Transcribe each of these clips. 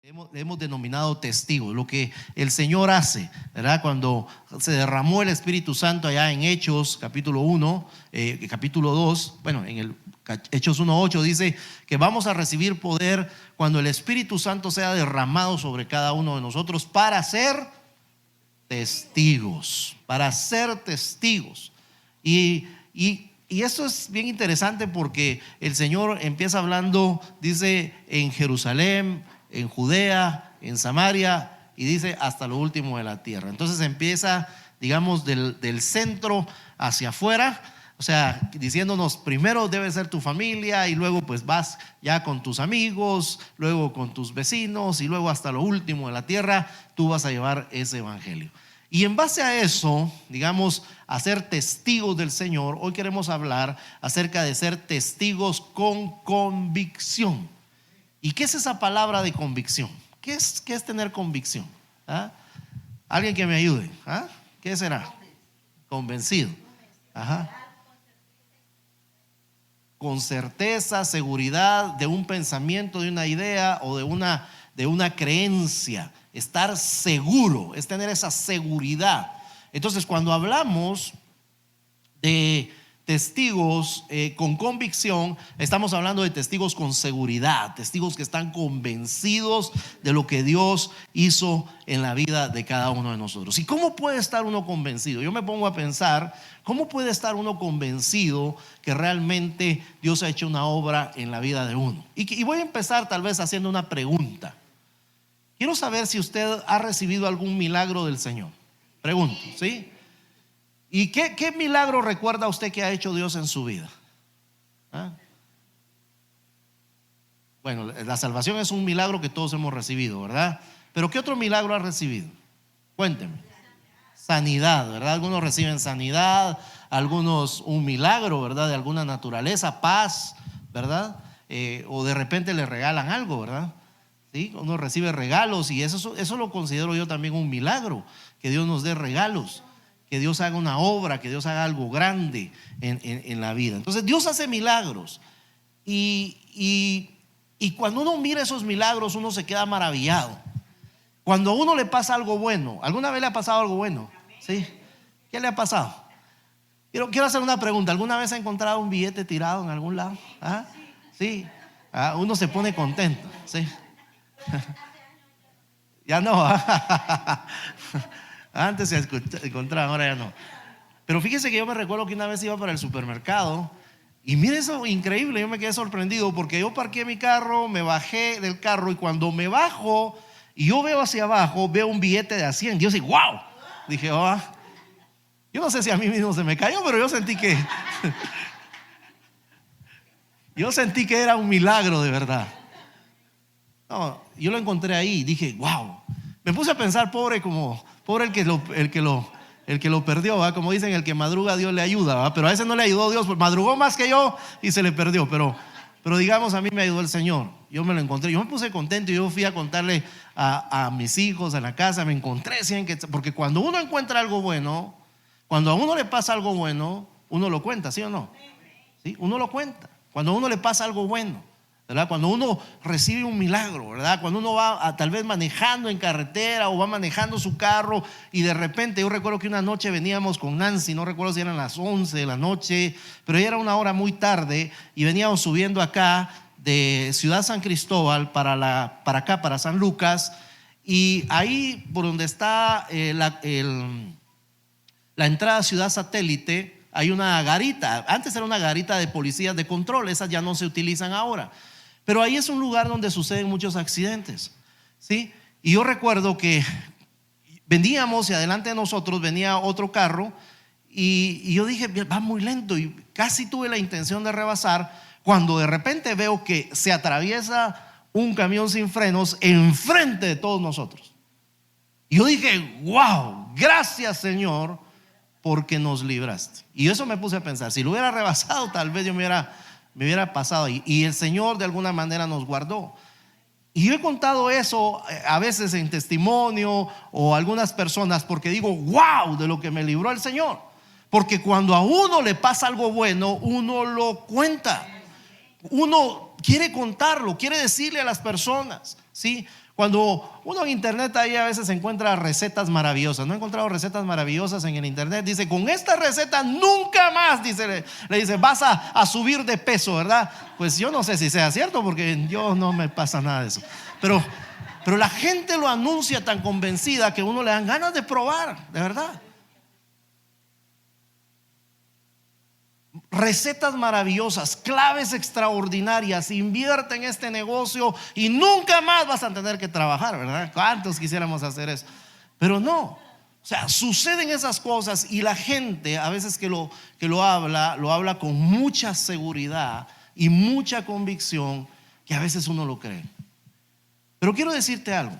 hemos denominado testigos, lo que el Señor hace, ¿verdad? Cuando se derramó el Espíritu Santo allá en Hechos capítulo 1, capítulo 2, bueno, en el Hechos 1:8 dice que vamos a recibir poder cuando el Espíritu Santo sea derramado sobre cada uno de nosotros para ser testigos, Y esto es bien interesante porque el Señor empieza hablando, dice, en Jerusalén, en Judea, en Samaria, y dice hasta lo último de la tierra. Entonces empieza, digamos, del centro hacia afuera, o sea, diciéndonos primero debe ser tu familia, y luego pues vas ya con tus amigos, luego con tus vecinos, y luego hasta lo último de la tierra tú vas a llevar ese evangelio. Y en base a eso, digamos, a ser testigos del Señor, hoy queremos hablar acerca de ser testigos con convicción. ¿Y qué es esa palabra de convicción? ¿Qué es tener convicción? ¿Ah? Alguien que me ayude. ¿Ah? ¿Qué será? Convencido. Ajá. Con certeza, seguridad de un pensamiento, de una idea o de una creencia. Estar seguro, es tener esa seguridad. Entonces, cuando hablamos de testigos con convicción, estamos hablando de testigos con seguridad, testigos que están convencidos de lo que Dios hizo en la vida de cada uno de nosotros. ¿Y cómo puede estar uno convencido? Yo me pongo a pensar, ¿cómo puede estar uno convencido que realmente Dios ha hecho una obra en la vida de uno? Y voy a empezar tal vez haciendo una pregunta. Quiero saber si usted ha recibido algún milagro del Señor. Pregunto, ¿sí? ¿Y qué milagro recuerda usted que ha hecho Dios en su vida? ¿Ah? Bueno, la salvación es un milagro que todos hemos recibido, ¿verdad? Pero ¿qué otro milagro ha recibido? Cuénteme. Sanidad, ¿verdad? Algunos reciben sanidad, algunos un milagro, ¿verdad? De alguna naturaleza, paz, ¿verdad? O de repente le regalan algo, ¿verdad? ¿Sí? Uno recibe regalos y eso lo considero yo también un milagro, que Dios nos dé regalos, que Dios haga una obra, que Dios haga algo grande en la vida. Entonces Dios hace milagros y cuando uno mira esos milagros uno se queda maravillado. Cuando a uno le pasa algo bueno, ¿alguna vez le ha pasado algo bueno? ¿Sí? ¿Qué le ha pasado? Quiero hacer una pregunta. ¿Alguna vez ha encontrado un billete tirado en algún lado? ¿Ah? Sí. Uno se pone contento. ¿Sí? Ya no. Antes se encontraba, ahora ya no. Pero fíjese que yo me recuerdo que una vez iba para el supermercado y mire eso increíble, yo me quedé sorprendido porque yo parqué mi carro, me bajé del carro y cuando me bajo y yo veo hacia abajo, veo un billete de $100. Yo dije, wow. Dije, yo no sé si a mí mismo se me cayó, pero yo sentí que era un milagro de verdad. No, yo lo encontré ahí, dije, wow. Me puse a pensar, pobre el que lo perdió, ¿va? Como dicen, el que madruga Dios le ayuda, ¿va? Pero a ese no le ayudó Dios, madrugó más que yo y se le perdió. Pero digamos, a mí me ayudó el Señor. Yo me lo encontré, yo me puse contento y yo fui a contarle a mis hijos en la casa, me encontré 100 quetzales. Porque cuando uno encuentra algo bueno, cuando a uno le pasa algo bueno, uno lo cuenta, ¿sí o no? ¿Sí? Uno lo cuenta. Cuando a uno le pasa algo bueno, ¿verdad? Cuando uno recibe un milagro, ¿verdad? Cuando uno va tal vez manejando en carretera o va manejando su carro y de repente, yo recuerdo que una noche veníamos con Nancy, no recuerdo si eran las 11 de la noche, pero ya era una hora muy tarde y veníamos subiendo acá de Ciudad San Cristóbal para acá, para San Lucas, y ahí por donde está la entrada a Ciudad Satélite hay una garita. Antes era una garita de policías de control, esas ya no se utilizan ahora. Pero ahí es un lugar donde suceden muchos accidentes, ¿sí? Y yo recuerdo que veníamos y adelante de nosotros venía otro carro y yo dije, va muy lento y casi tuve la intención de rebasar cuando de repente veo que se atraviesa un camión sin frenos enfrente de todos nosotros. Y yo dije, wow, gracias Señor porque nos libraste. Y eso me puse a pensar, si lo hubiera rebasado tal vez yo me hubiera pasado y el Señor de alguna manera nos guardó. Y yo he contado eso a veces en testimonio o a algunas personas porque digo, wow, de lo que me libró el Señor. Porque cuando a uno le pasa algo bueno, uno lo cuenta. Uno quiere contarlo, quiere decirle a las personas, ¿sí? Cuando uno en internet ahí a veces encuentra recetas maravillosas. No he encontrado recetas maravillosas en el internet. Dice, con esta receta nunca más, dice, le dice, vas a subir de peso, ¿verdad? Pues yo no sé si sea cierto, porque yo no me pasa nada de eso. Pero la gente lo anuncia tan convencida que uno le dan ganas de probar, de verdad. Recetas maravillosas, claves extraordinarias. Invierte en este negocio y nunca más vas a tener que trabajar, ¿verdad? ¿Cuántos quisiéramos hacer eso? Pero no, o sea, suceden esas cosas y la gente a veces que lo habla con mucha seguridad y mucha convicción, que a veces uno lo cree. Pero quiero decirte algo.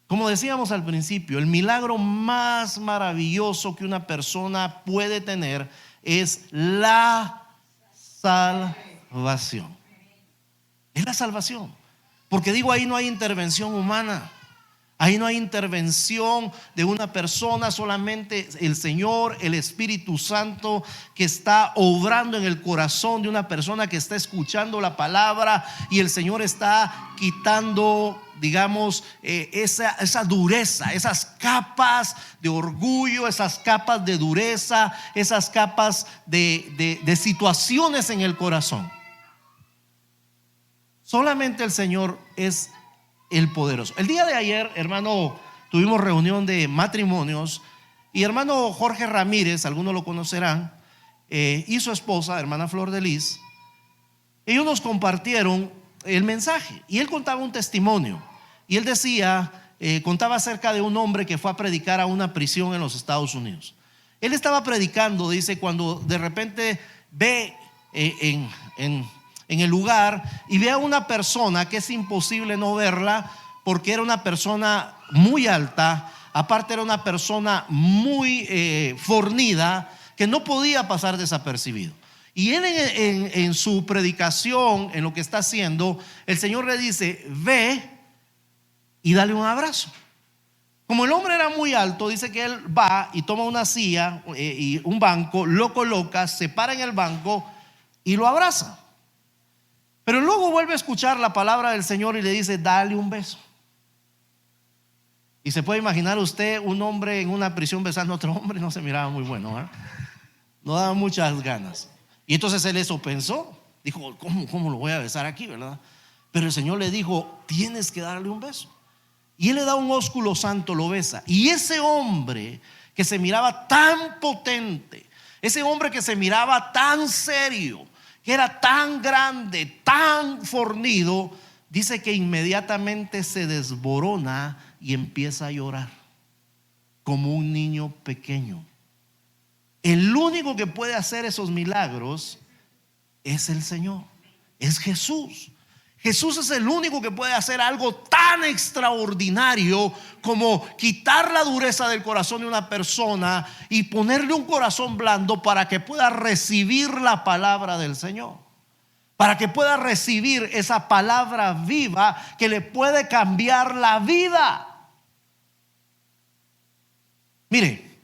Como decíamos al principio, el milagro más maravilloso que una persona puede tener es la salvación. Es la salvación. Porque digo, ahí no hay intervención humana. Ahí no hay intervención de una persona, solamente el Señor, el Espíritu Santo, que está obrando en el corazón de una persona que está escuchando la palabra, y el Señor está quitando, digamos, esa dureza, esas capas de orgullo, esas capas de dureza, esas capas de situaciones en el corazón. Solamente el Señor es el poderoso. El día de ayer, hermano, tuvimos reunión de matrimonios y hermano Jorge Ramírez, algunos lo conocerán, y su esposa, hermana Flor de Lis, ellos nos compartieron el mensaje y él contaba un testimonio y él decía, contaba acerca de un hombre que fue a predicar a una prisión en los Estados Unidos. Él estaba predicando, dice, cuando de repente ve en el lugar y ve a una persona que es imposible no verla, porque era una persona muy alta, aparte era una persona muy fornida, que no podía pasar desapercibido. Y él en su predicación, en lo que está haciendo, el Señor le dice, ve y dale un abrazo. Como el hombre era muy alto, dice que él va y toma una silla y un banco, lo coloca, se para en el banco y lo abraza. Pero luego vuelve a escuchar la palabra del Señor y le dice, dale un beso. Y se puede imaginar usted un hombre en una prisión besando a otro hombre, no se miraba muy bueno, ¿eh? No daba muchas ganas. Y entonces él eso pensó, dijo, ¿cómo lo voy a besar aquí, verdad? Pero el Señor le dijo, tienes que darle un beso. Y él le da un ósculo santo, lo besa. Y ese hombre que se miraba tan potente, ese hombre que se miraba tan serio, que era tan grande, tan fornido, dice que inmediatamente se desborona y empieza a llorar como un niño pequeño. El único que puede hacer esos milagros es el Señor, es Jesús. Jesús es el único que puede hacer algo tan extraordinario como quitar la dureza del corazón de una persona y ponerle un corazón blando para que pueda recibir la palabra del Señor, para que pueda recibir esa palabra viva que le puede cambiar la vida. Mire,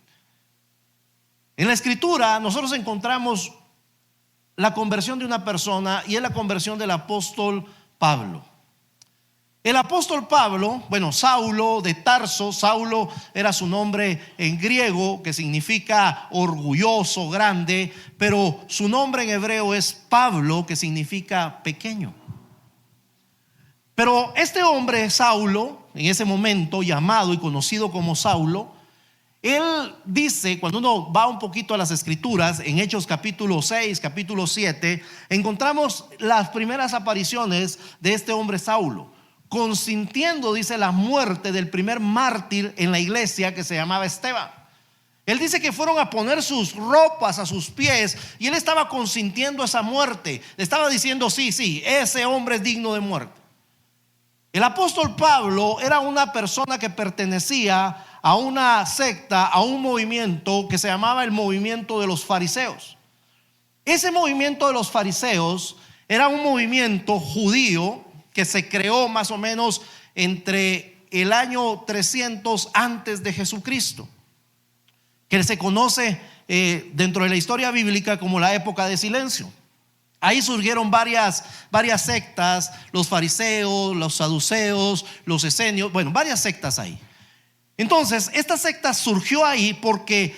en la Escritura nosotros encontramos la conversión de una persona, y es la conversión del apóstol Pablo. El apóstol Pablo, bueno, Saulo de Tarso, Saulo era su nombre en griego, que significa orgulloso, grande, pero su nombre en hebreo es Pablo, que significa pequeño. Pero este hombre, Saulo, en ese momento llamado y conocido como Saulo, él dice, cuando uno va un poquito a las Escrituras, en Hechos capítulo 6, capítulo 7, encontramos las primeras apariciones de este hombre Saulo, consintiendo, dice, la muerte del primer mártir en la iglesia que se llamaba Esteban. Él dice que fueron a poner sus ropas a sus pies y él estaba consintiendo esa muerte. Le estaba diciendo, sí, ese hombre es digno de muerte. El apóstol Pablo era una persona que pertenecía a una secta, a un movimiento que se llamaba el movimiento de los fariseos. Ese movimiento de los fariseos era un movimiento judío que se creó más o menos entre el año 300 antes de Jesucristo, que se conoce dentro de la historia bíblica como la época de silencio. Ahí surgieron varias sectas, los fariseos, los saduceos, los esenios, bueno, varias sectas ahí. Entonces, esta secta surgió ahí porque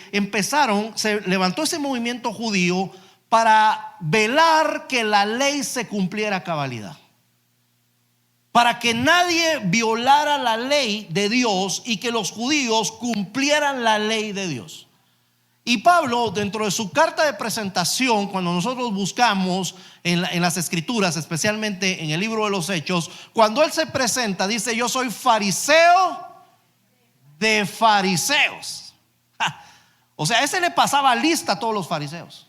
se levantó ese movimiento judío para velar que la ley se cumpliera a cabalidad, para que nadie violara la ley de Dios y que los judíos cumplieran la ley de Dios. Y Pablo, dentro de su carta de presentación, cuando nosotros buscamos en las escrituras, especialmente en el libro de los Hechos, cuando él se presenta, dice: yo soy fariseo de fariseos. O sea, ese le pasaba lista a todos los fariseos.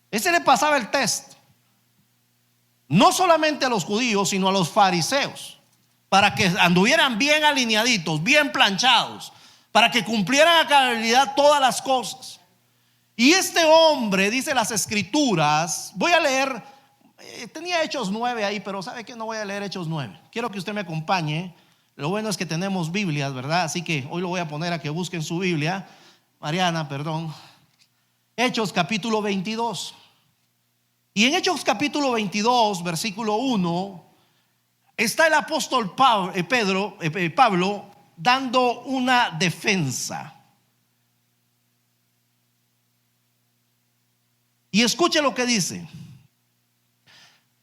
Ese le pasaba el test. No solamente a los judíos, sino a los fariseos, para que anduvieran bien alineaditos, bien planchados, para que cumplieran a cabalidad todas las cosas. Y este hombre, dice las escrituras, voy a leer, tenía Hechos 9 ahí, pero ¿sabe qué? No voy a leer Hechos 9. Quiero que usted me acompañe. Lo bueno es que tenemos Biblias, ¿verdad? Así que hoy lo voy a poner a que busquen su Biblia. Mariana, perdón. Hechos capítulo 22. Y en Hechos capítulo 22, versículo 1, está el apóstol Pablo dando una defensa. Y escuche lo que dice: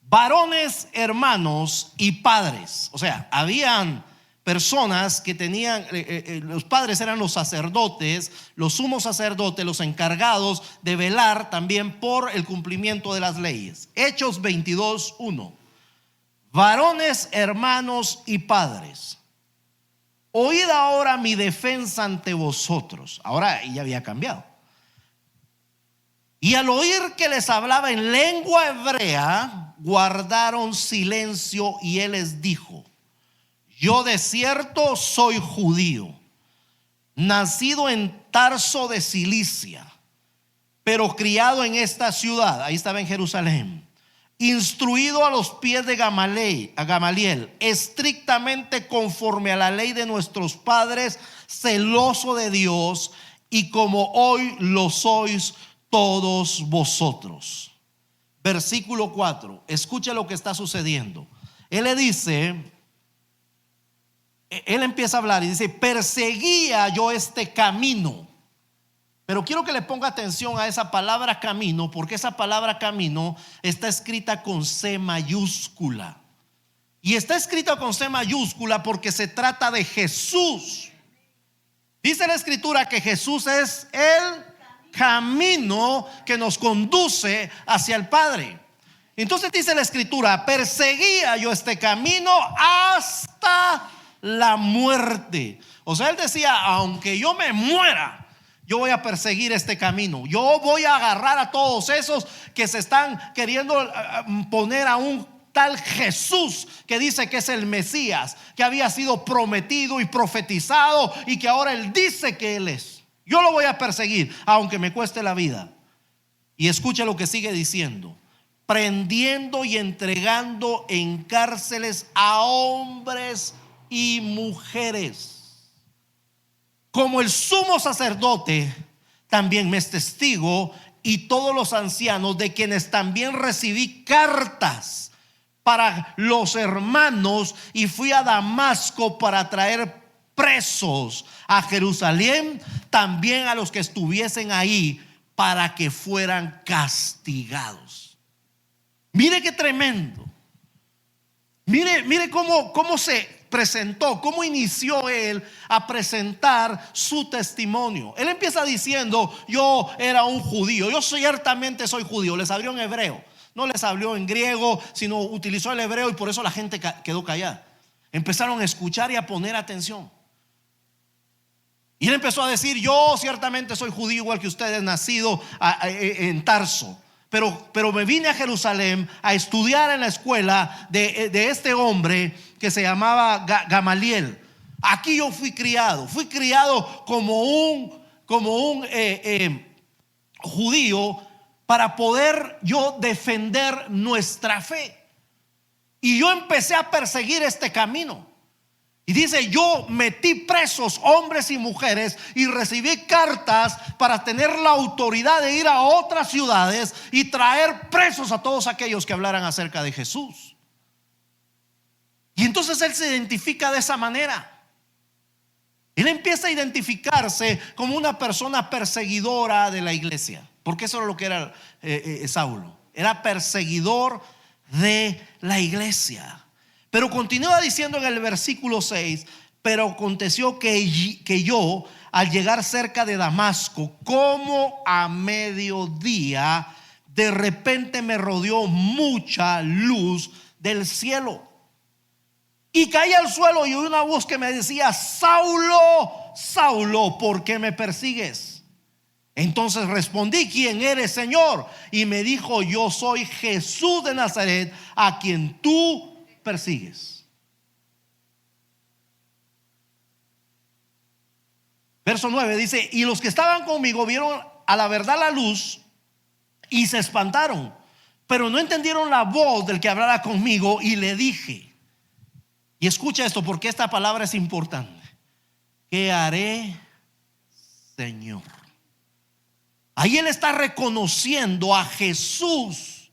varones, hermanos y padres. O sea, habían personas que tenían, los padres eran los sacerdotes, los sumos sacerdotes, los encargados de velar también por el cumplimiento de las leyes. Hechos 22:1. Varones, hermanos y padres, oíd ahora mi defensa ante vosotros. Ahora ya había cambiado. Y al oír que les hablaba en lengua hebrea, guardaron silencio, y él les dijo: yo de cierto soy judío, nacido en Tarso de Cilicia, pero criado en esta ciudad. Ahí estaba en Jerusalén. Instruido a los pies de Gamaliel, estrictamente conforme a la ley de nuestros padres, celoso de Dios, y como hoy lo sois todos vosotros. Versículo 4. Escuche lo que está sucediendo. Él le dice, él empieza a hablar y dice: perseguía yo este camino. Pero quiero que le ponga atención a esa palabra camino, porque esa palabra camino está escrita con C mayúscula. Y está escrita con C mayúscula porque se trata de Jesús. Dice la escritura que Jesús es el camino que nos conduce hacia el Padre. Entonces dice la escritura: perseguía yo este camino hasta la muerte. O sea, él decía: aunque yo me muera, yo voy a perseguir este camino. Yo voy a agarrar a todos esos que se están queriendo poner a un tal Jesús que dice que es el Mesías, que había sido prometido y profetizado, y que ahora él dice que él es. Yo lo voy a perseguir, aunque me cueste la vida. Y escuche lo que sigue diciendo: prendiendo y entregando en cárceles a hombres y mujeres. Como el sumo sacerdote también me es testigo, y todos los ancianos, de quienes también recibí cartas para los hermanos, y fui a Damasco para traer presos a Jerusalén también a los que estuviesen ahí, para que fueran castigados. Mire qué tremendo. Mire cómo se presentó, cómo inició él a presentar su testimonio. Él empieza diciendo: yo era un judío, yo ciertamente soy judío. Les habló en hebreo, no les habló en griego, sino utilizó el hebreo, y por eso la gente quedó callada. Empezaron a escuchar y a poner atención. Y él empezó a decir: yo ciertamente soy judío igual que ustedes, nacido en Tarso, pero me vine a Jerusalén a estudiar en la escuela de este hombre que se llamaba Gamaliel. Aquí yo fui criado como un judío, para poder yo defender nuestra fe. Y yo empecé a perseguir este camino. Y dice, yo metí presos hombres y mujeres y recibí cartas para tener la autoridad de ir a otras ciudades y traer presos a todos aquellos que hablaran acerca de Jesús. Y entonces él se identifica de esa manera. Él empieza a identificarse como una persona perseguidora de la iglesia, porque eso era lo que era Saulo. Era perseguidor de la iglesia. Pero continúa diciendo en el versículo 6: pero aconteció que yo, al llegar cerca de Damasco, como a mediodía, de repente me rodeó mucha luz del cielo. Y caí al suelo y oí una voz que me decía: Saulo, Saulo, ¿por qué me persigues? Entonces respondí: ¿quién eres, Señor? Y me dijo: yo soy Jesús de Nazaret, a quien tú persigues. Verso 9 dice: y los que estaban conmigo vieron a la verdad la luz y se espantaron, pero no entendieron la voz del que hablara conmigo. Y le dije, y escucha esto porque esta palabra es importante: ¿qué haré, Señor? Ahí él está reconociendo a Jesús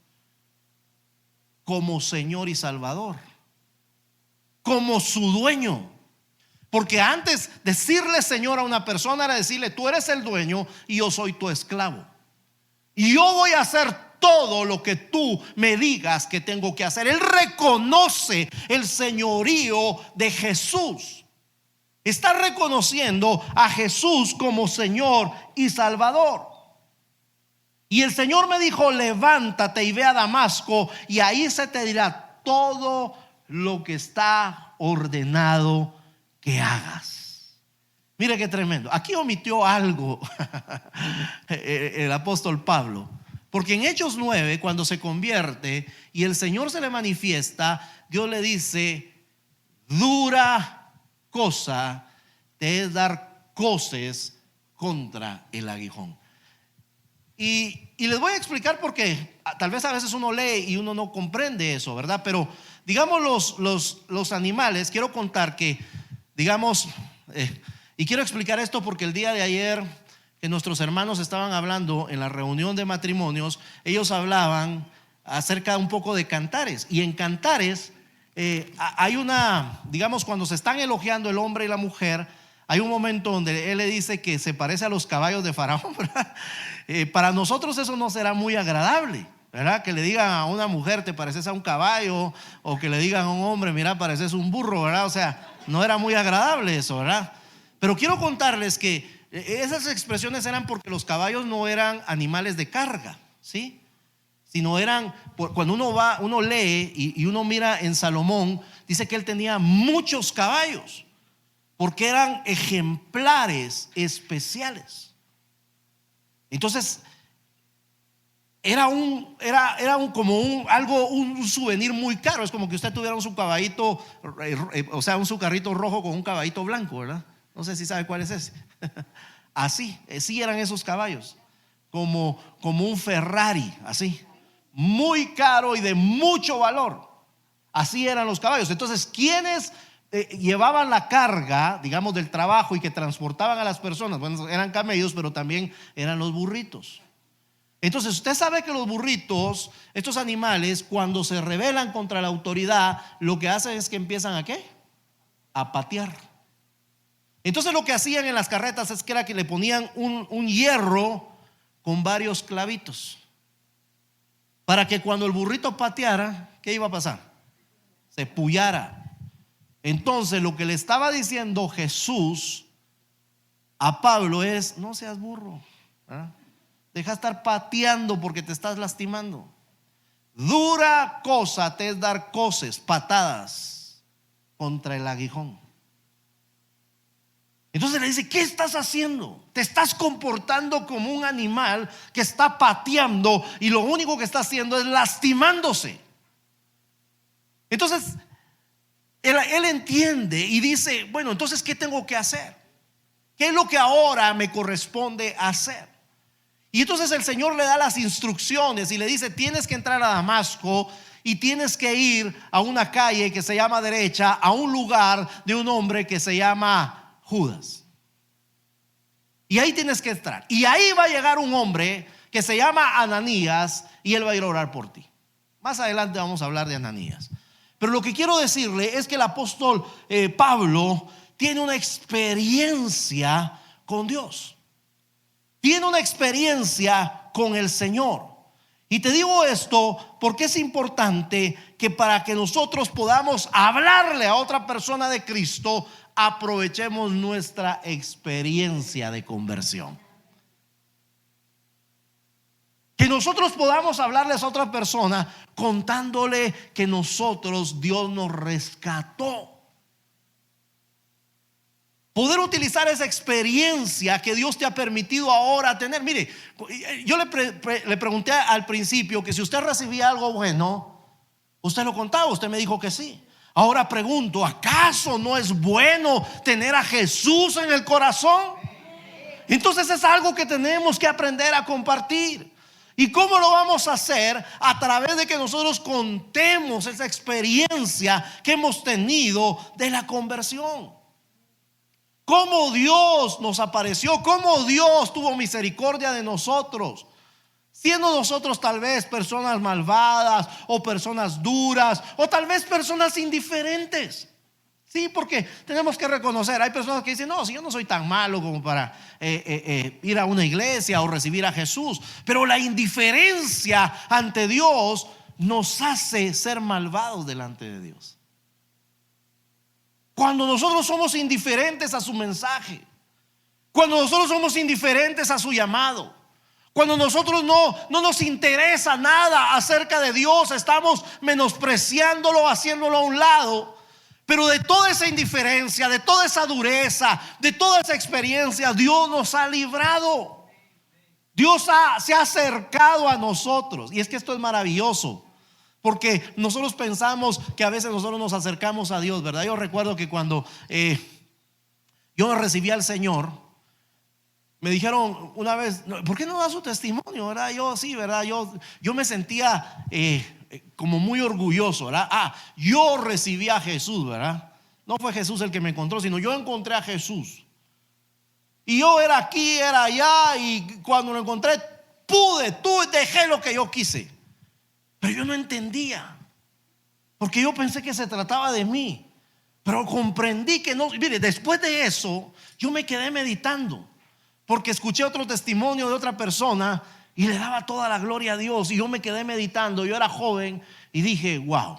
como Señor y Salvador, como su dueño. Porque antes decirle Señor a una persona era decirle: tú eres el dueño y yo soy tu esclavo, y yo voy a hacer todo lo que tú me digas que tengo que hacer. Él reconoce el señorío de Jesús. Está reconociendo a Jesús como Señor y Salvador. Y el Señor me dijo: levántate y ve a Damasco, y ahí se te dirá todo lo que está ordenado que hagas. Mire qué tremendo. Aquí omitió algo el apóstol Pablo, porque en Hechos 9, cuando se convierte y el Señor se le manifiesta, Dios le dice: dura cosa te es dar coces contra el aguijón. Y les voy a explicar por qué. Tal vez a veces uno lee y uno no comprende eso, ¿verdad? Pero digamos los animales, quiero contar que, digamos, y quiero explicar esto porque el día de ayer que nuestros hermanos estaban hablando en la reunión de matrimonios, ellos hablaban acerca un poco de cantares. Y en cantares hay una, digamos, cuando se están elogiando el hombre y la mujer, hay un momento donde él le dice que se parece a los caballos de Faraón, ¿verdad? Para nosotros eso no será muy agradable, ¿verdad? Que le digan a una mujer: te pareces a un caballo, o que le digan a un hombre: mira, pareces un burro, ¿verdad? O sea, no era muy agradable eso, ¿verdad? Pero quiero contarles que esas expresiones eran porque los caballos no eran animales de carga, ¿sí? Sino eran, cuando uno lee y uno mira en Salomón, dice que él tenía muchos caballos, porque eran ejemplares especiales. Entonces era un souvenir muy caro. Es como que usted tuviera su caballito, o sea, su carrito rojo con un caballito blanco, ¿verdad? No sé si sabe cuál es ese. Así eran esos caballos, como un Ferrari, así, muy caro y de mucho valor. Así eran los caballos. Entonces, ¿quiénes llevaban la carga, digamos, del trabajo y que transportaban a las personas? Bueno, eran camellos, pero también eran los burritos. Entonces usted sabe que los burritos, estos animales, cuando se rebelan contra la autoridad, lo que hacen es que empiezan ¿a qué? A patear. Entonces lo que hacían en las carretas es que era que le ponían un hierro con varios clavitos, para que cuando el burrito pateara, ¿qué iba a pasar? Se puyara. Entonces lo que le estaba diciendo Jesús a Pablo es: no seas burro, ¿verdad? Deja de estar pateando porque te estás lastimando. Dura cosa te es dar coces, patadas contra el aguijón. Entonces le dice: ¿qué estás haciendo? Te estás comportando como un animal que está pateando y lo único que está haciendo es lastimándose. Entonces él entiende y dice: bueno, entonces ¿qué tengo que hacer? ¿Qué es lo que ahora me corresponde hacer? Y entonces el Señor le da las instrucciones y le dice: tienes que entrar a Damasco y tienes que ir a una calle que se llama derecha, a un lugar de un hombre que se llama Judas. Y ahí tienes que entrar. Y ahí va a llegar un hombre que se llama Ananías y él va a ir a orar por ti. Más adelante vamos a hablar de Ananías. Pero lo que quiero decirle es que el apóstol Pablo tiene una experiencia con Dios. Tiene una experiencia con el Señor. Y te digo esto porque es importante que para que nosotros podamos hablarle a otra persona de Cristo, aprovechemos nuestra experiencia de conversión. Que nosotros podamos hablarles a otra persona contándole que nosotros, Dios nos rescató. Poder utilizar esa experiencia que Dios te ha permitido ahora tener. Mire, yo le pregunté al principio que si usted recibía algo bueno, usted lo contaba, usted me dijo que sí. Ahora pregunto, ¿acaso no es bueno tener a Jesús en el corazón? Entonces es algo que tenemos que aprender a compartir. ¿Y cómo lo vamos a hacer? A través de que nosotros contemos esa experiencia que hemos tenido de la conversión. Cómo Dios nos apareció, cómo Dios tuvo misericordia de nosotros, siendo nosotros tal vez personas malvadas o personas duras o tal vez personas indiferentes. Sí, porque tenemos que reconocer, hay personas que dicen, no, si yo no soy tan malo como para ir a una iglesia o recibir a Jesús. Pero la indiferencia ante Dios nos hace ser malvados delante de Dios. Cuando nosotros somos indiferentes a su mensaje, cuando nosotros somos indiferentes a su llamado, cuando nosotros no nos interesa nada acerca de Dios, estamos menospreciándolo, haciéndolo a un lado. Pero de toda esa indiferencia, de toda esa dureza, de toda esa experiencia, Dios nos ha librado. Dios se ha acercado a nosotros. Y es que esto es maravilloso, porque nosotros pensamos que a veces nosotros nos acercamos a Dios, ¿verdad? Yo recuerdo que cuando yo recibí al Señor, me dijeron una vez, ¿por qué no da su testimonio? ¿Verdad? Yo sí, ¿verdad? Yo me sentía como muy orgulloso, ¿verdad? Yo recibí a Jesús, ¿verdad? No fue Jesús el que me encontró, sino yo encontré a Jesús. Y yo era aquí, era allá, y cuando lo encontré, dejé lo que yo quise. Pero yo no entendía, porque yo pensé que se trataba de mí. Pero comprendí que no. Mire, después de eso, yo me quedé meditando, porque escuché otro testimonio de otra persona y le daba toda la gloria a Dios. Y yo me quedé meditando. Yo era joven y dije, wow,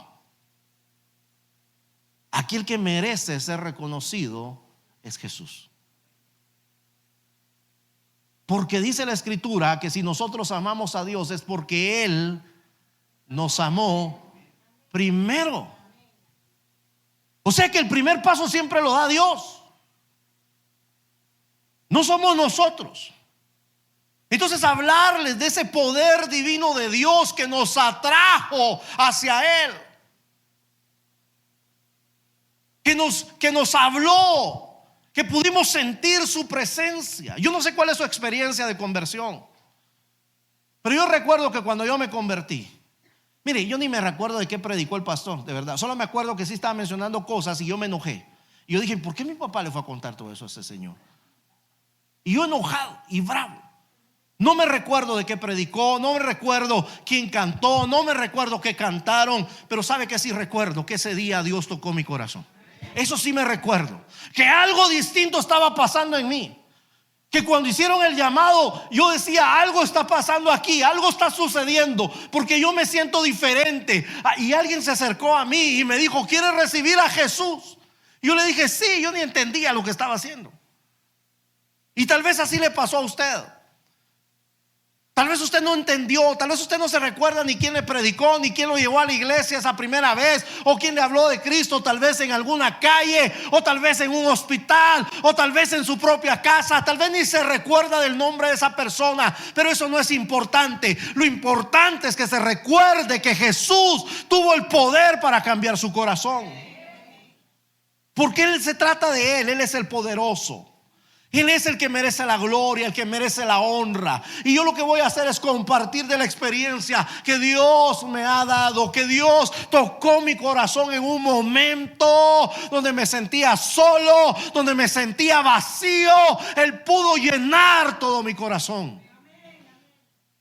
aquí el que merece ser reconocido es Jesús. Porque dice la Escritura que si nosotros amamos a Dios es porque Él nos amó primero. O sea que el primer paso siempre lo da Dios, no somos nosotros. Entonces hablarles de ese poder divino de Dios que nos atrajo hacia Él, que nos habló, que pudimos sentir su presencia. Yo no sé cuál es su experiencia de conversión, pero yo recuerdo que cuando yo me convertí, mire, yo ni me recuerdo de qué predicó el pastor, de verdad. Solo me acuerdo que sí estaba mencionando cosas y yo me enojé. Y yo dije, ¿por qué mi papá le fue a contar todo eso a ese señor? Y yo enojado y bravo. No me recuerdo de qué predicó, no me recuerdo quién cantó, no me recuerdo qué cantaron. Pero ¿sabe qué sí recuerdo? Que ese día Dios tocó mi corazón. Eso sí me recuerdo, que algo distinto estaba pasando en mí. Que cuando hicieron el llamado, yo decía, algo está pasando aquí, algo está sucediendo, porque yo me siento diferente. Y alguien se acercó a mí y me dijo, ¿quieres recibir a Jesús? Y yo le dije, sí, yo ni entendía lo que estaba haciendo. Y tal vez así le pasó a usted. Tal vez usted no entendió, tal vez usted no se recuerda ni quién le predicó, ni quién lo llevó a la iglesia esa primera vez, o quién le habló de Cristo, tal vez en alguna calle, o tal vez en un hospital, o tal vez en su propia casa. Tal vez ni se recuerda del nombre de esa persona, pero eso no es importante. Lo importante es que se recuerde que Jesús tuvo el poder para cambiar su corazón, porque Él se trata de Él es el poderoso. Él es el que merece la gloria, el que merece la honra. Y yo lo que voy a hacer es compartir de la experiencia que Dios me ha dado, que Dios tocó mi corazón en un momento donde me sentía solo, donde me sentía vacío. Él pudo llenar todo mi corazón.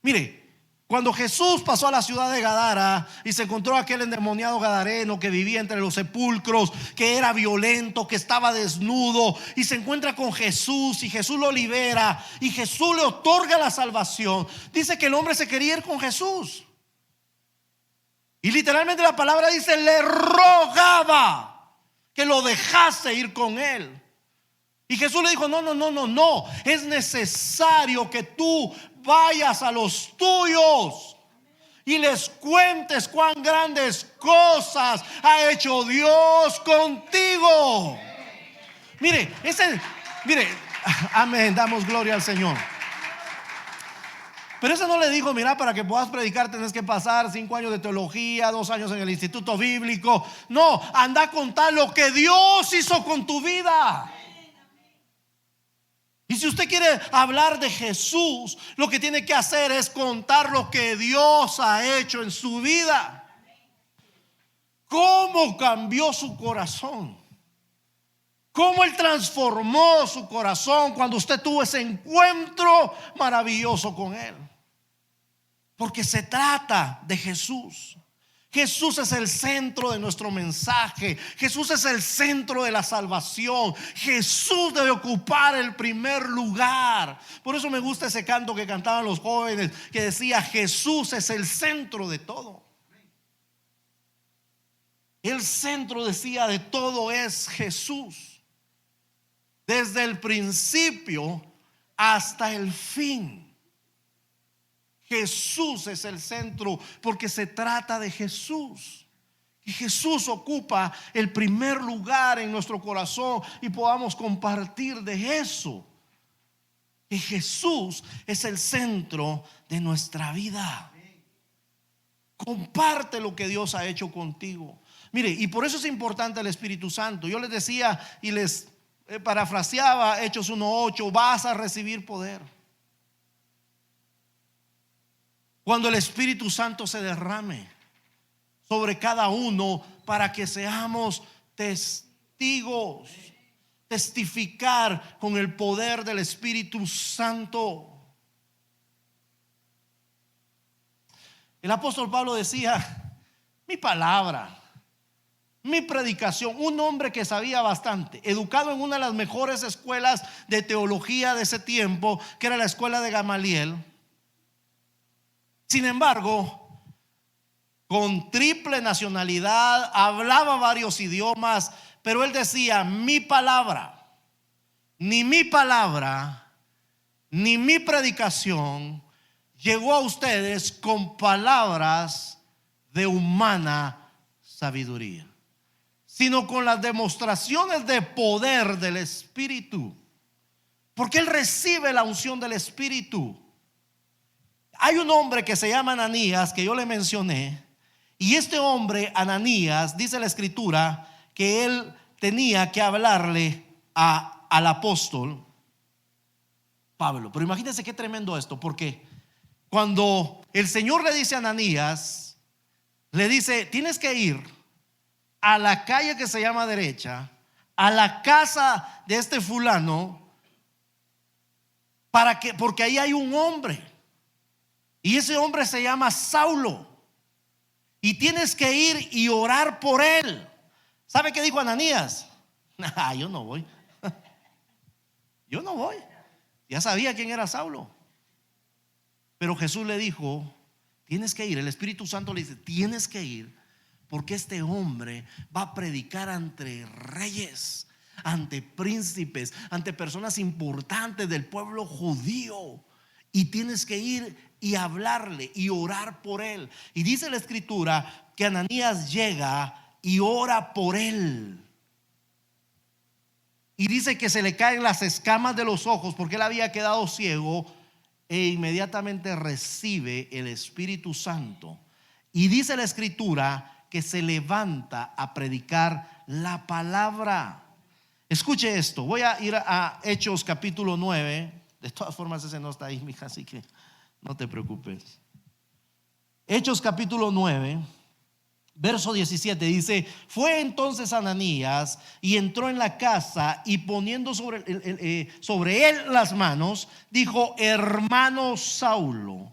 Mire, cuando Jesús pasó a la ciudad de Gadara y se encontró aquel endemoniado gadareno que vivía entre los sepulcros, que era violento, que estaba desnudo, y se encuentra con Jesús y Jesús lo libera y Jesús le otorga la salvación, dice que el hombre se quería ir con Jesús. Y literalmente la palabra dice, le rogaba que lo dejase ir con él. Y Jesús le dijo, no, es necesario que tú vayas a los tuyos y les cuentes cuán grandes cosas ha hecho Dios contigo. Mire, amén, damos gloria al Señor. Pero eso no le dijo, mira, para que puedas predicar tenés que pasar 5 años de teología, 2 años en el instituto bíblico. No, anda a contar lo que Dios hizo con tu vida. Y si usted quiere hablar de Jesús, lo que tiene que hacer es contar lo que Dios ha hecho en su vida. Cómo cambió su corazón. Cómo Él transformó su corazón cuando usted tuvo ese encuentro maravilloso con Él. Porque se trata de Jesús. Jesús es el centro de nuestro mensaje. Jesús es el centro de la salvación. Jesús debe ocupar el primer lugar. Por eso me gusta ese canto que cantaban los jóvenes, que decía: Jesús es el centro de todo. El centro, decía, de todo es Jesús. Desde el principio hasta el fin. Jesús es el centro porque se trata de Jesús. Y Jesús ocupa el primer lugar en nuestro corazón y podamos compartir de eso. Que Jesús es el centro de nuestra vida. Comparte lo que Dios ha hecho contigo. Mire, y por eso es importante el Espíritu Santo. Yo les decía y les parafraseaba Hechos 1:8: vas a recibir poder cuando el Espíritu Santo se derrame sobre cada uno, para que seamos testigos. Testificar con el poder del Espíritu Santo. El apóstol Pablo decía: mi palabra, mi predicación. Un hombre que sabía bastante, educado en una de las mejores escuelas de teología de ese tiempo, que era la escuela de Gamaliel. Sin embargo, con triple nacionalidad, hablaba varios idiomas, pero él decía: mi palabra, ni mi predicación llegó a ustedes con palabras de humana sabiduría, sino con las demostraciones de poder del Espíritu. Porque él recibe la unción del Espíritu. Hay un hombre que se llama Ananías, que yo le mencioné, y este hombre, Ananías, dice la Escritura que él tenía que hablarle al apóstol Pablo. Pero imagínense qué tremendo esto, porque cuando el Señor le dice a Ananías, le dice: tienes que ir a la calle que se llama derecha, a la casa de este fulano, porque ahí hay un hombre, y ese hombre se llama Saulo, y tienes que ir y orar por él. ¿Sabe qué dijo Ananías? Yo no voy. Yo no voy. Ya sabía quién era Saulo. Pero Jesús le dijo: tienes que ir. El Espíritu Santo le dice: tienes que ir, porque este hombre va a predicar ante reyes, ante príncipes, ante personas importantes del pueblo judío. Y tienes que ir y hablarle y orar por él. Y dice la Escritura que Ananías llega y ora por él. Y dice que se le caen las escamas de los ojos, porque él había quedado ciego, e inmediatamente recibe el Espíritu Santo. Y dice la Escritura que se levanta a predicar la palabra. Escuche esto, voy a ir a Hechos capítulo 9. De todas formas ese no está ahí, mija, así que no te preocupes. Hechos capítulo 9, verso 17 dice: fue entonces Ananías y entró en la casa, y poniendo sobre él las manos, dijo: hermano Saulo,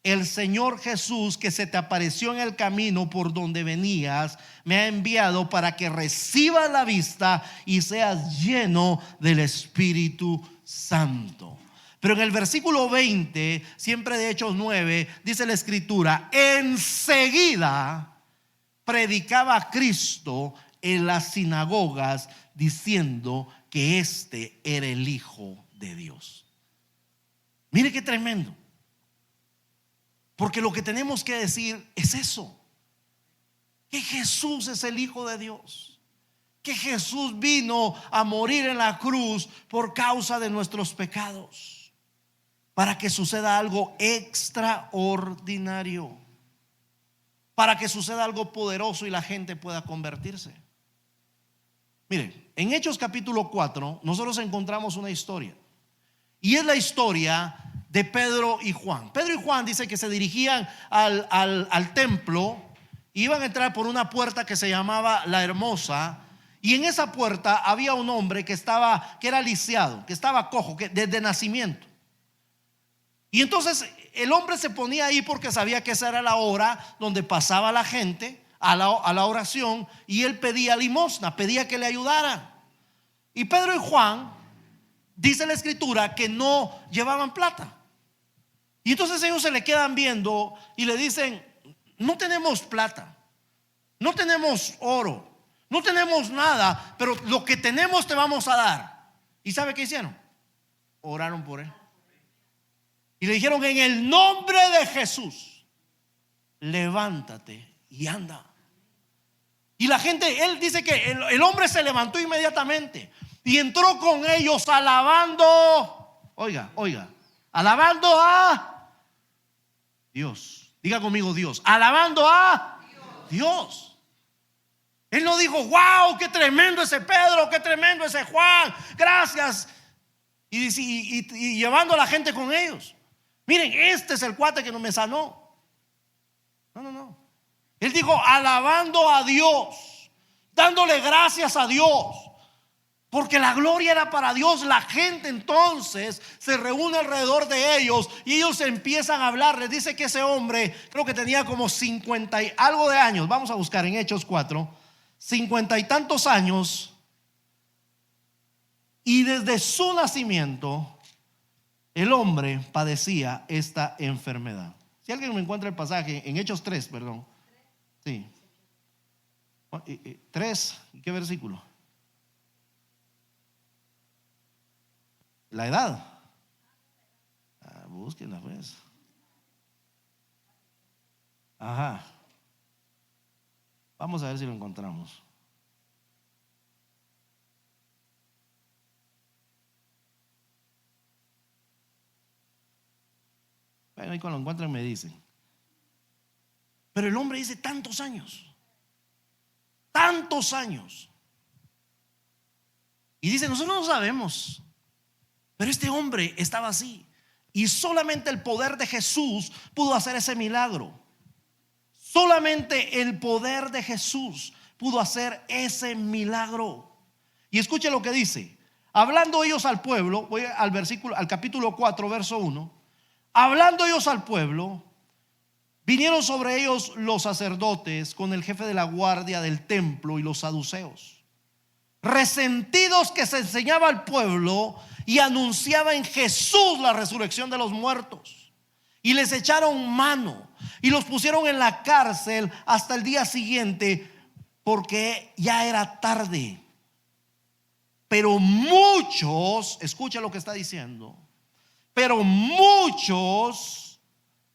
el Señor Jesús, que se te apareció en el camino por donde venías, me ha enviado para que recibas la vista y seas lleno del Espíritu Santo. Pero en el versículo 20, siempre de Hechos 9, dice la escritura: enseguida predicaba a Cristo en las sinagogas, diciendo que este era el Hijo de Dios. Mire qué tremendo. Porque lo que tenemos que decir es eso: que Jesús es el Hijo de Dios, que Jesús vino a morir en la cruz por causa de nuestros pecados, para que suceda algo extraordinario, para que suceda algo poderoso y la gente pueda convertirse. Miren, en Hechos capítulo 4 nosotros encontramos una historia, y es la historia de Pedro y Juan. Pedro y Juan dice que se dirigían al templo. Iban a entrar por una puerta que se llamaba La Hermosa, y en esa puerta había un hombre que era lisiado, que estaba cojo, que desde nacimiento. Y entonces el hombre se ponía ahí porque sabía que esa era la hora donde pasaba la gente a la oración, y él pedía limosna, pedía que le ayudaran. Y Pedro y Juan, dice la escritura, que no llevaban plata. Y entonces ellos se le quedan viendo y le dicen: no tenemos plata, no tenemos oro, no tenemos nada, pero lo que tenemos te vamos a dar. ¿Y sabe qué hicieron? Oraron por él y le dijeron: en el nombre de Jesús, levántate y anda. Y la gente, él dice que el hombre se levantó inmediatamente y entró con ellos alabando. Oiga, alabando a Dios. Diga conmigo: Dios. Alabando a Dios. Él no dijo: wow, qué tremendo ese Pedro, qué tremendo ese Juan, gracias. Y llevando a la gente con ellos. Miren, este es el cuate que no me sanó. No. Él dijo: alabando a Dios, dándole gracias a Dios, porque la gloria era para Dios. La gente entonces se reúne alrededor de ellos y ellos empiezan a hablar. Les dice que ese hombre, creo que tenía como 50 y algo de años. Vamos a buscar en Hechos 4, 50 y tantos años. Y desde su nacimiento el hombre padecía esta enfermedad. Si alguien me encuentra el pasaje en Hechos 3, perdón. Sí. 3, ¿qué versículo? La edad. Búsquenla pues. Ajá. Vamos a ver si lo encontramos. Bueno, ahí cuando lo encuentran me dicen. Pero el hombre dice: tantos años. Y dice: nosotros no sabemos, pero este hombre estaba así, y solamente el poder de Jesús pudo hacer ese milagro. Solamente el poder de Jesús pudo hacer ese milagro. Y escuche lo que dice: hablando ellos al pueblo, voy al capítulo 4, verso 1. Hablando ellos al pueblo, vinieron sobre ellos los sacerdotes con el jefe de la guardia del templo y los saduceos, resentidos que se enseñaba al pueblo y anunciaba en Jesús la resurrección de los muertos. Y les echaron mano y los pusieron en la cárcel hasta el día siguiente, porque ya era tarde. Pero muchos, escucha lo que está diciendo, pero muchos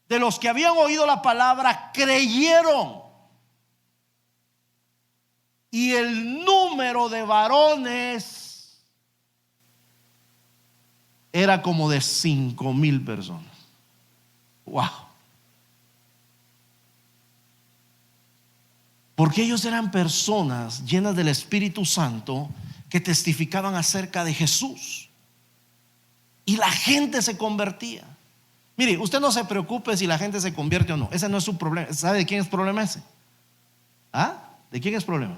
de los que habían oído la palabra creyeron, y el número de varones era como de 5,000 personas. Wow. Porque ellos eran personas llenas del Espíritu Santo que testificaban acerca de Jesús. Y la gente se convertía. Mire, usted no se preocupe si la gente se convierte o no. Ese no es su problema. ¿Sabe de quién es el problema ese? ¿Ah? ¿De quién es el problema?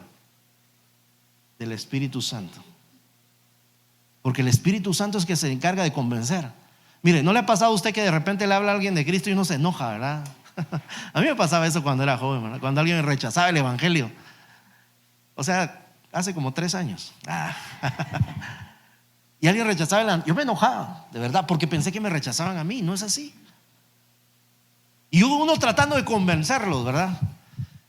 Del Espíritu Santo. Porque el Espíritu Santo es que se encarga de convencer. Mire, ¿no le ha pasado a usted que de repente le habla a alguien de Cristo y uno se enoja, verdad? A mí me pasaba eso cuando era joven, ¿verdad? Cuando alguien rechazaba el evangelio. O sea, hace como 3 años. Y alguien rechazaba yo me enojaba, de verdad, porque pensé que me rechazaban a mí. No es así. Y uno tratando de convencerlos, ¿verdad?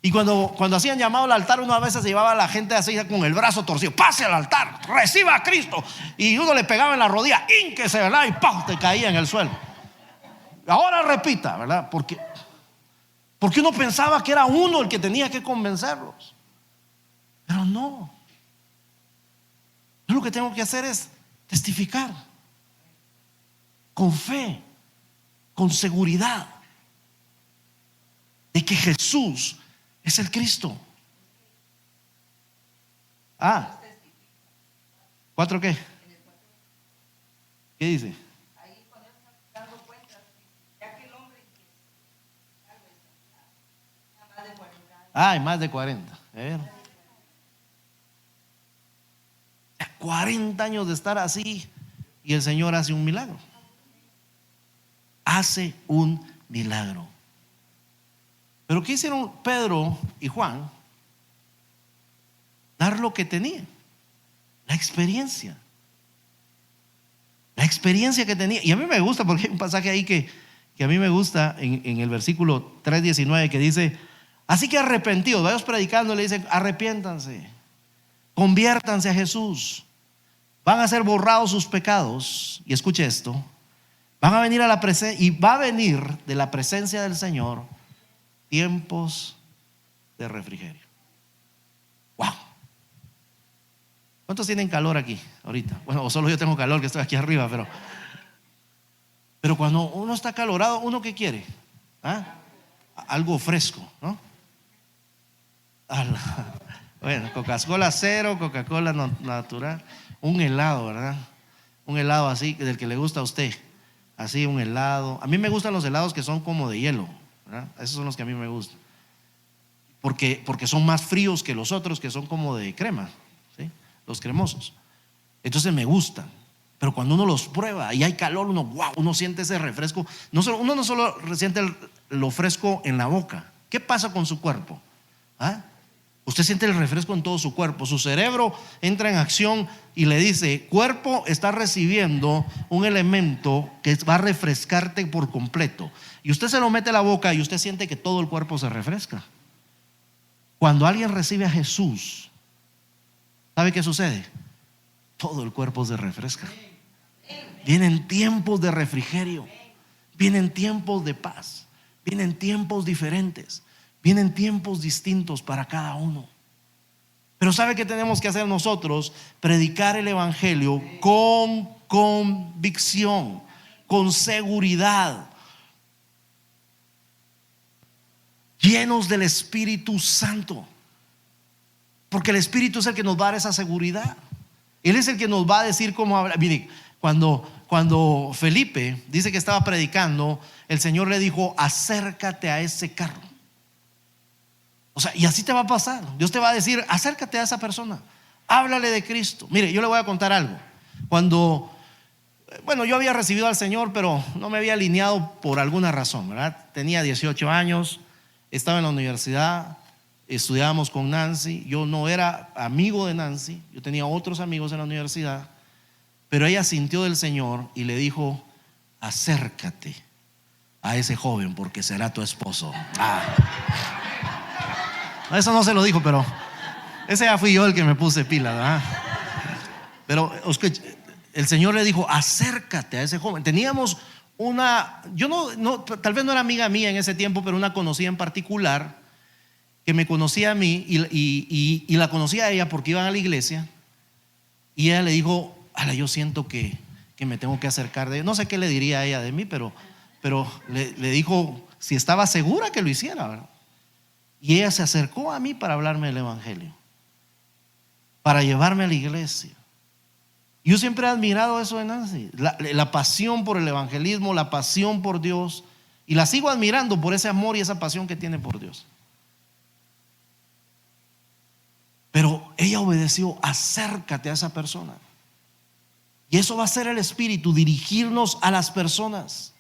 Y cuando hacían llamado al altar, uno a veces se llevaba a la gente así con el brazo torcido: pase al altar, reciba a Cristo. Y uno le pegaba en la rodilla: ínquese, ¿verdad? Y ¡pum!, te caía en el suelo. Ahora repita, ¿verdad? Porque uno pensaba que era uno el que tenía que convencerlos. Pero no. Yo lo que tengo que hacer es testificar con fe, con seguridad, de que Jesús es el Cristo. ¿4 qué? ¿Qué dice? Hay más de 40. A ver. 40 años de estar así y el Señor hace un milagro. Hace un milagro. Pero ¿qué hicieron Pedro y Juan? Dar lo que tenían, la experiencia. La experiencia que tenía. Y a mí me gusta, porque hay un pasaje ahí que a mí me gusta en el versículo 3:19, que dice: así que arrepentidos, vayamos predicando, le dicen: arrepiéntanse, conviértanse a Jesús, van a ser borrados sus pecados. Y escuche esto: van a venir a la presencia, y va a venir de la presencia del Señor tiempos de refrigerio. Wow. ¿Cuántos tienen calor aquí ahorita? Bueno, o solo yo tengo calor, que estoy aquí arriba, pero cuando uno está acalorado, ¿uno qué quiere? Algo fresco, ¿no? Bueno, Coca-Cola cero, Coca-Cola natural, un helado, ¿verdad? Un helado así, del que le gusta a usted. Así, un helado. A mí me gustan los helados que son como de hielo, ¿verdad? Esos son los que a mí me gustan. Porque son más fríos que los otros, que son como de crema, ¿sí? Los cremosos. Entonces me gustan. Pero cuando uno los prueba y hay calor, uno siente ese refresco. Uno no solo siente lo fresco en la boca. ¿Qué pasa con su cuerpo? Usted siente el refresco en todo su cuerpo. Su cerebro entra en acción y le dice: cuerpo, está recibiendo un elemento que va a refrescarte por completo. Y usted se lo mete a la boca y usted siente que todo el cuerpo se refresca. Cuando alguien recibe a Jesús, ¿sabe qué sucede? Todo el cuerpo se refresca. Vienen tiempos de refrigerio, vienen tiempos de paz, vienen tiempos diferentes, vienen tiempos distintos para cada uno. Pero ¿sabe qué tenemos que hacer nosotros? Predicar el evangelio con convicción, con seguridad, llenos del Espíritu Santo. Porque el Espíritu es el que nos va a dar esa seguridad. Él es el que nos va a decir cómo hablar. Mire, cuando Felipe dice que estaba predicando, el Señor le dijo: acércate a ese carro. O sea, y así te va a pasar. Dios te va a decir: acércate a esa persona, háblale de Cristo. Mire, yo le voy a contar algo. Yo había recibido al Señor, pero no me había alineado por alguna razón, ¿verdad? Tenía 18 años, estaba en la universidad, estudiábamos con Nancy. Yo no era amigo de Nancy, yo tenía otros amigos en la universidad, pero ella sintió del Señor y le dijo: acércate a ese joven porque será tu esposo. Eso no se lo dijo, pero ese ya fui yo el que me puse pila, ¿verdad? Pero el Señor le dijo: acércate a ese joven. Teníamos tal vez no era amiga mía en ese tiempo, pero una conocida en particular que me conocía a mí y la conocía a ella porque iban a la iglesia. Y ella le dijo: yo siento que me tengo que acercar de ella. No sé qué le diría a ella de mí, pero le dijo si estaba segura que lo hiciera, ¿verdad? Y ella se acercó a mí para hablarme del evangelio. para llevarme a la iglesia. Yo siempre he admirado eso de Nancy, la pasión por el evangelismo, la pasión por Dios, y la sigo admirando por ese amor y esa pasión que tiene por Dios. Pero ella obedeció: acércate a esa persona. Y eso va a ser el Espíritu, dirigirnos a las personas.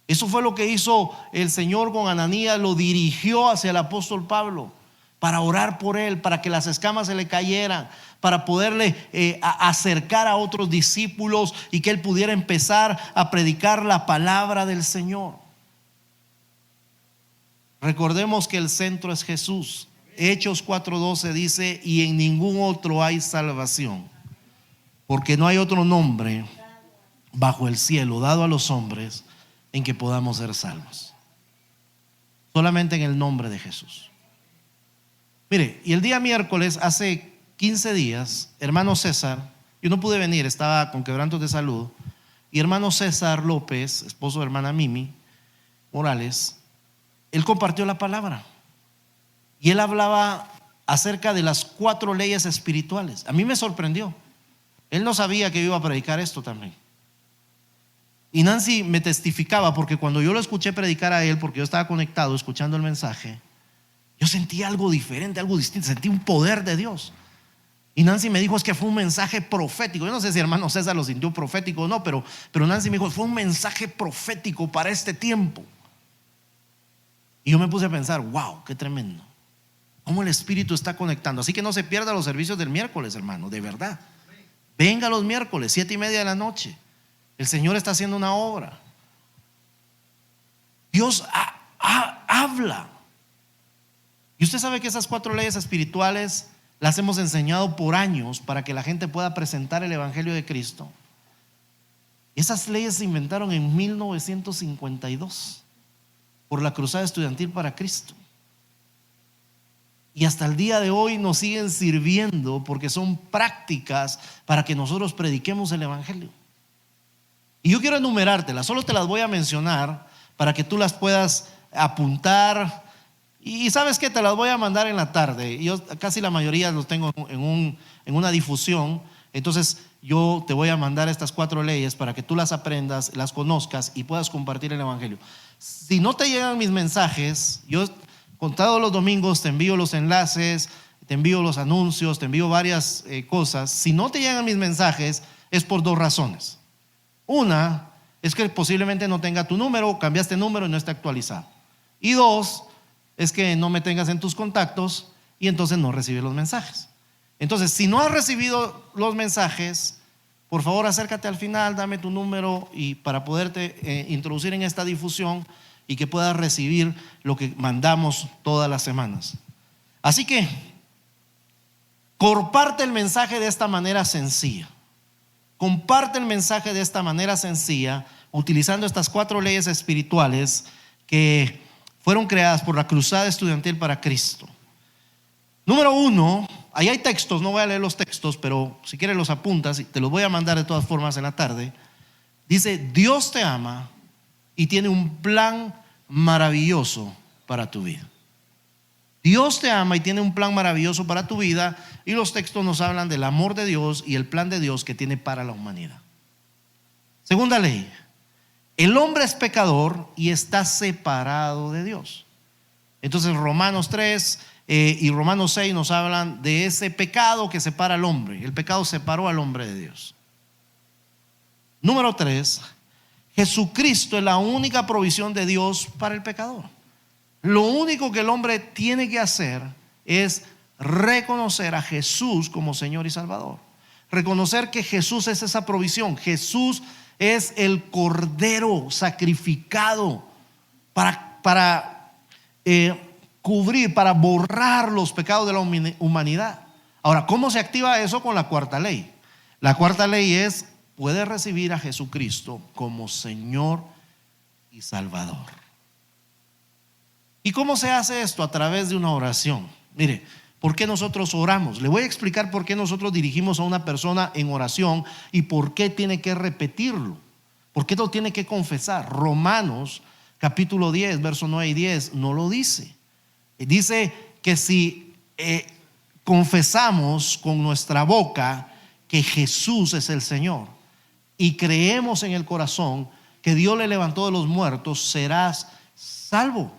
Eso fue lo que hizo el Señor con Ananías, lo dirigió hacia el apóstol Pablo, para orar por él, para que las escamas se le cayeran, para poderle acercar a otros discípulos y que él pudiera empezar a predicar la palabra del Señor. Recordemos que el centro es Jesús. Hechos 4:12 dice: y en ningún otro hay salvación, porque no hay otro nombre bajo el cielo dado a los hombres en que podamos ser salvos. Solamente en el nombre de Jesús. Mire, y el día miércoles, hace 15 días, hermano César, yo no pude venir, estaba con quebrantos de salud, y hermano César López, esposo de hermana Mimi Morales, él compartió la palabra y él hablaba acerca de las 4 leyes espirituales. A mí me sorprendió. Él no sabía que yo iba a predicar esto también. Y Nancy me testificaba, porque cuando yo lo escuché predicar a él, porque yo estaba conectado escuchando el mensaje, yo sentí algo diferente, algo distinto, sentí un poder de Dios. Y Nancy me dijo: es que fue un mensaje profético. Yo no sé si hermano César lo sintió profético o no, pero Nancy me dijo: fue un mensaje profético para este tiempo. Y yo me puse a pensar: wow, qué tremendo, cómo el Espíritu está conectando. Así que no se pierda los servicios del miércoles, hermano, de verdad. Venga los miércoles, 7:30 de la noche. El Señor está haciendo una obra. Dios habla. Y usted sabe que esas 4 leyes espirituales las hemos enseñado por años para que la gente pueda presentar el Evangelio de Cristo. Esas leyes se inventaron en 1952 por la Cruzada Estudiantil para Cristo. Y hasta el día de hoy nos siguen sirviendo, porque son prácticas para que nosotros prediquemos el Evangelio. Y yo quiero enumerártelas, solo te las voy a mencionar para que tú las puedas apuntar. Y sabes que te las voy a mandar en la tarde. Yo casi la mayoría los tengo en una difusión. Entonces yo te voy a mandar estas 4 leyes para que tú las aprendas, las conozcas y puedas compartir el Evangelio. Si no te llegan mis mensajes, yo contados los domingos te envío los enlaces, te envío los anuncios, te envío varias cosas. Si no te llegan mis mensajes, es por 2 razones. Una es que posiblemente no tenga tu número, cambiaste número y no está actualizado. Y 2, es que no me tengas en tus contactos y entonces no recibes los mensajes. Entonces, si no has recibido los mensajes, por favor acércate al final, dame tu número y para poderte introducir en esta difusión y que puedas recibir lo que mandamos todas las semanas. Así que comparte el mensaje de esta manera sencilla. Comparte el mensaje de esta manera sencilla, utilizando estas 4 leyes espirituales que fueron creadas por la Cruzada Estudiantil para Cristo. Número 1, ahí hay textos, no voy a leer los textos, pero si quieres los apuntas y te los voy a mandar de todas formas en la tarde. Dice: Dios te ama y tiene un plan maravilloso para tu vida. Dios te ama y tiene un plan maravilloso para tu vida, y los textos nos hablan del amor de Dios y el plan de Dios que tiene para la humanidad. Segunda ley: el hombre es pecador y está separado de Dios. Entonces Romanos 3 y Romanos 6 nos hablan de ese pecado que separa al hombre. El pecado separó al hombre de Dios. Número 3, Jesucristo es la única provisión de Dios para el pecador. Lo único que el hombre tiene que hacer es reconocer a Jesús como Señor y Salvador. Reconocer que Jesús es esa provisión. Jesús es el cordero sacrificado para cubrir, para borrar los pecados de la humanidad. Ahora, ¿cómo se activa eso con la 4ª ley? La 4ª ley es: puedes recibir a Jesucristo como Señor y Salvador. ¿Y cómo se hace esto? A través de una oración. Mire, ¿por qué nosotros oramos? Le voy a explicar por qué nosotros dirigimos a una persona en oración y por qué tiene que repetirlo, por qué lo tiene que confesar. Romanos capítulo 10, versos 9 y 10 no lo dice. Dice que si confesamos con nuestra boca que Jesús es el Señor y creemos en el corazón que Dios le levantó de los muertos, serás salvo.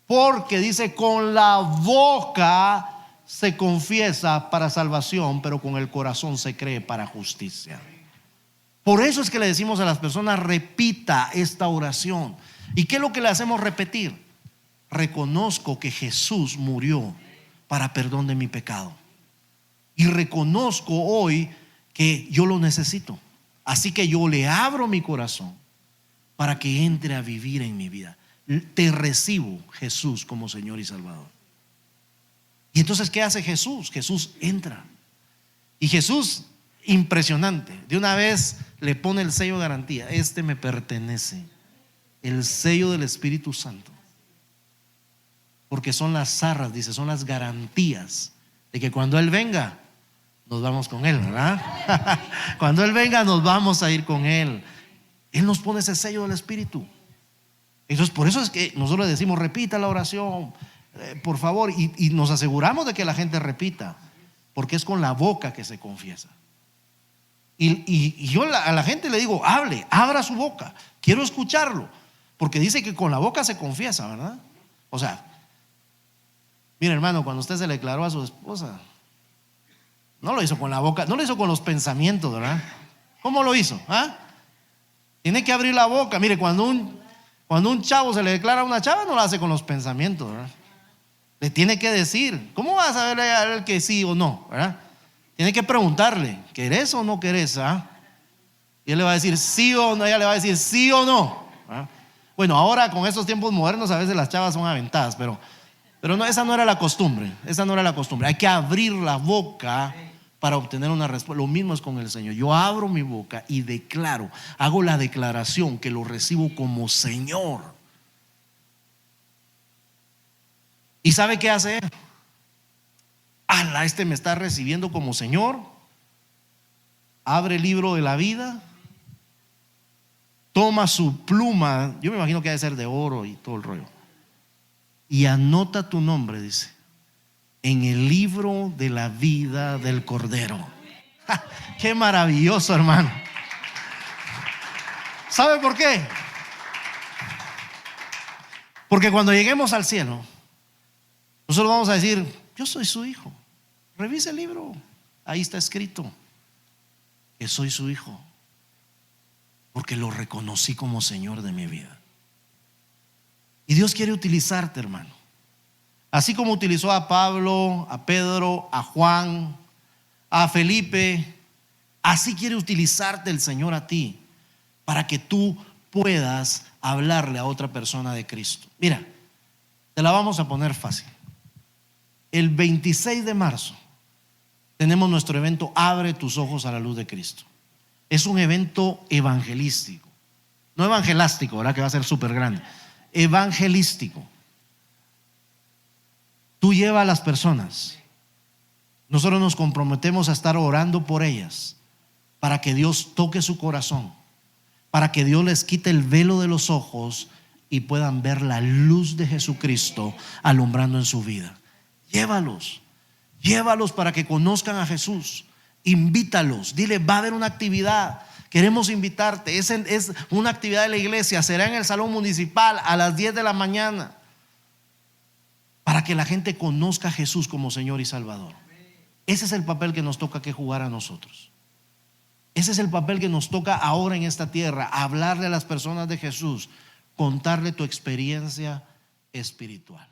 Porque dice, con la boca se confiesa para salvación, pero con el corazón se cree para justicia. Por eso es que le decimos a las personas, repita esta oración. ¿Y qué es lo que le hacemos repetir? Reconozco que Jesús murió para perdón de mi pecado. Y reconozco hoy que yo lo necesito. Así que yo le abro mi corazón para que entre a vivir en mi vida. Te recibo, Jesús, como Señor y Salvador. Y entonces, ¿qué hace Jesús? Jesús entra. Y Jesús, impresionante, de una vez le pone el sello de garantía. Este me pertenece. El sello del Espíritu Santo. Porque son las arras, dice, son las garantías de que cuando Él venga, nos vamos con Él, ¿verdad? Cuando Él venga, nos vamos a ir con Él. Él nos pone ese sello del Espíritu. Entonces, por eso es que nosotros le decimos, repita la oración, por favor, y nos aseguramos de que la gente repita, porque es con la boca que se confiesa. Y yo a la gente le digo, hable, abra su boca, quiero escucharlo, porque dice que con la boca se confiesa, ¿verdad? O sea, mire, hermano, cuando usted se le declaró a su esposa, no lo hizo con la boca, no lo hizo con los pensamientos, ¿verdad? ¿Cómo lo hizo? ¿Ah? Tiene que abrir la boca. Mire, cuando un chavo se le declara a una chava, no lo hace con los pensamientos, ¿verdad? Le tiene que decir. ¿Cómo vas a saber a ver que sí o no, ¿verdad? Tiene que preguntarle, ¿querés o no querés? ¿Ah? Y él le va a decir sí o no, ella le va a decir sí o no, ¿verdad? Bueno, ahora con estos tiempos modernos a veces las chavas son aventadas, pero no, esa no era la costumbre. Esa no era la costumbre. Hay que abrir la boca para obtener una respuesta. Lo mismo es con el Señor. Yo abro mi boca y declaro, hago la declaración que lo recibo como Señor. ¿Y sabe qué hace Él? ¡Ala! Este me está recibiendo como Señor. Abre el libro de la vida, toma su pluma, yo me imagino que ha de ser de oro y todo el rollo, y anota tu nombre, dice, en el libro de la vida del Cordero. ¡Ja! ¡Qué maravilloso, hermano! ¿Sabe por qué? Porque cuando lleguemos al cielo, nosotros vamos a decir, yo soy su hijo. Revise el libro, ahí está escrito que soy su hijo, porque lo reconocí como Señor de mi vida. Y Dios quiere utilizarte, hermano. Así como utilizó a Pablo, a Pedro, a Juan, a Felipe, así quiere utilizarte el Señor a ti, para que tú puedas hablarle a otra persona de Cristo. Mira, te la vamos a poner fácil. El 26 de marzo tenemos nuestro evento Abre tus ojos a la luz de Cristo. Es un evento evangelístico, no evangelástico, ¿verdad? Que va a ser súper grande. Evangelístico. Tú lleva a las personas. Nosotros nos comprometemos a estar orando por ellas, para que Dios toque su corazón, para que Dios les quite el velo de los ojos y puedan ver la luz de Jesucristo alumbrando en su vida. Llévalos para que conozcan a Jesús. Invítalos, dile, va a haber una actividad, queremos invitarte, es una actividad de la iglesia, será en el salón municipal a las 10 de la mañana, para que la gente conozca a Jesús como Señor y Salvador. Ese es el papel que nos toca que jugar a nosotros. Ese es el papel que nos toca ahora en esta tierra, hablarle a las personas de Jesús, contarle tu experiencia espiritual.